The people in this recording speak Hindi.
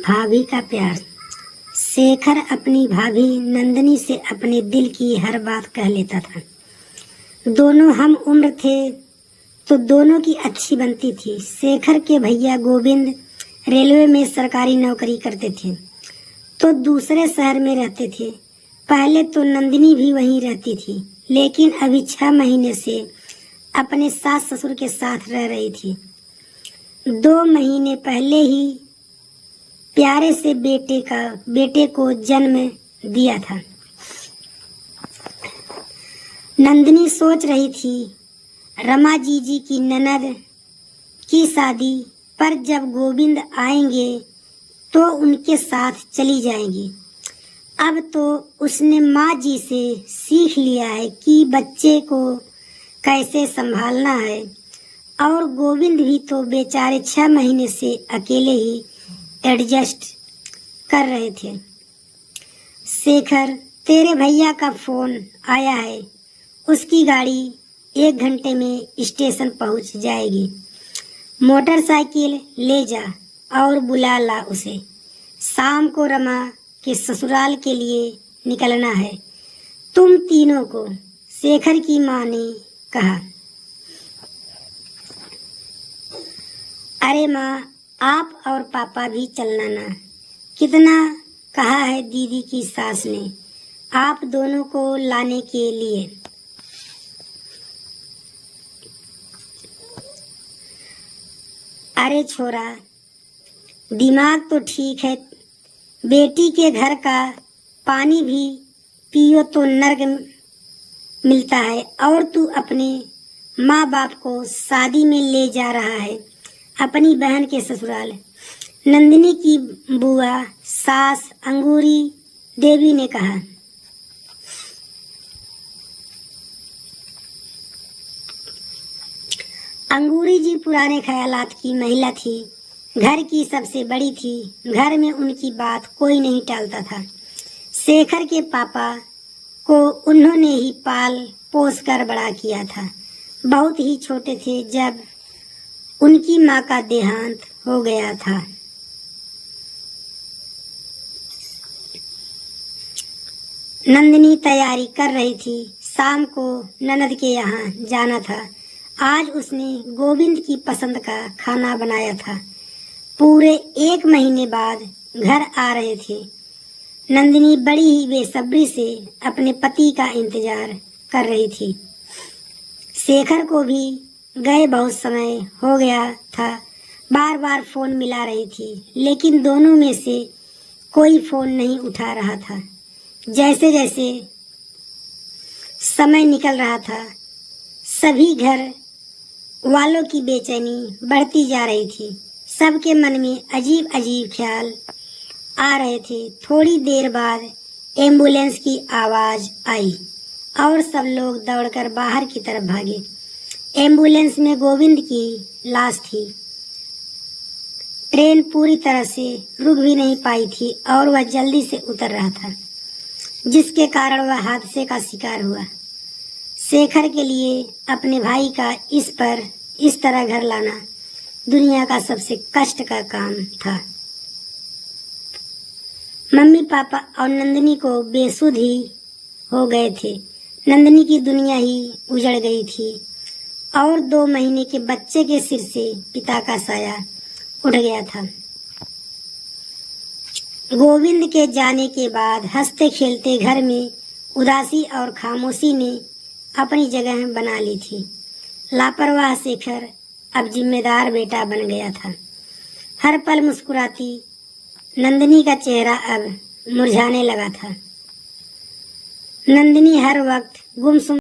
भाभी का प्यार। शेखर अपनी भाभी नंदिनी से अपने दिल की हर बात कह लेता था। दोनों हम उम्र थे तो दोनों की अच्छी बनती थी। शेखर के भैया गोविंद रेलवे में सरकारी नौकरी करते थे तो दूसरे शहर में रहते थे। पहले तो नंदिनी भी वहीं रहती थी, लेकिन अभी 6 महीने से अपने सास ससुर के साथ रह रही थी। 2 महीने पहले ही प्यारे से बेटे को जन्म दिया था। नंदिनी सोच रही थी रमा जीजी की ननद की शादी पर जब गोविंद आएंगे तो उनके साथ चली जाएंगी। अब तो उसने माँ जी से सीख लिया है कि बच्चे को कैसे संभालना है, और गोविंद भी तो बेचारे 6 महीने से अकेले ही एडजस्ट कर रहे थे। शेखर, तेरे भैया का फोन आया है, उसकी गाड़ी 1 घंटे में स्टेशन पहुंच जाएगी। मोटरसाइकिल ले जा और बुला ला उसे। शाम को रमा के ससुराल के लिए निकलना है तुम तीनों को, शेखर की माँ ने कहा। अरे माँ, आप और पापा भी चलना ना। कितना कहा है दीदी की सास ने आप दोनों को लाने के लिए। अरे छोरा, दिमाग तो ठीक है, बेटी के घर का पानी भी पियो तो नर्क मिलता है, और तू अपने माँ बाप को शादी में ले जा रहा है अपनी बहन के ससुराल। नंदिनी की बुआ सास अंगूरी देवी ने कहा। अंगूरी जी पुराने ख्यालात की महिला थी, घर की सबसे बड़ी थी। घर में उनकी बात कोई नहीं टालता था। शेखर के पापा को उन्होंने ही पाल पोस कर बड़ा किया था। बहुत ही छोटे थे जब उनकी माँ का देहांत हो गया था। नंदिनी तैयारी कर रही थी, शाम को ननद के यहाँ जाना था। आज उसने गोविंद की पसंद का खाना बनाया था। पूरे 1 महीने बाद घर आ रहे थे। नंदिनी बड़ी ही बेसब्री से अपने पति का इंतजार कर रही थी। शेखर को भी गए बहुत समय हो गया था। बार बार फोन मिला रही थी, लेकिन दोनों में से कोई फोन नहीं उठा रहा था। जैसे जैसे समय निकल रहा था, सभी घर वालों की बेचैनी बढ़ती जा रही थी। सबके मन में अजीब अजीब ख्याल आ रहे थे। थोड़ी देर बाद एम्बुलेंस की आवाज आई और सब लोग दौड़कर बाहर की तरफ भागे। एम्बुलेंस में गोविंद की लाश थी। ट्रेन पूरी तरह से रुक भी नहीं पाई थी और वह जल्दी से उतर रहा था, जिसके कारण वह हादसे का शिकार हुआ। शेखर के लिए अपने भाई का इस तरह घर लाना दुनिया का सबसे कष्ट का काम था। मम्मी पापा और नंदिनी को बेसुध ही हो गए थे। नंदिनी की दुनिया ही उजड़ गई थी और 2 महीने के बच्चे के सिर से पिता का साया उठ गया था। गोविंद के जाने के बाद हंसते खेलते घर में उदासी और खामोशी ने अपनी जगह बना ली थी। लापरवाह शेखर अब जिम्मेदार बेटा बन गया था। हर पल मुस्कुराती नंदिनी का चेहरा अब मुरझाने लगा था। नंदिनी हर वक्त गुमसुम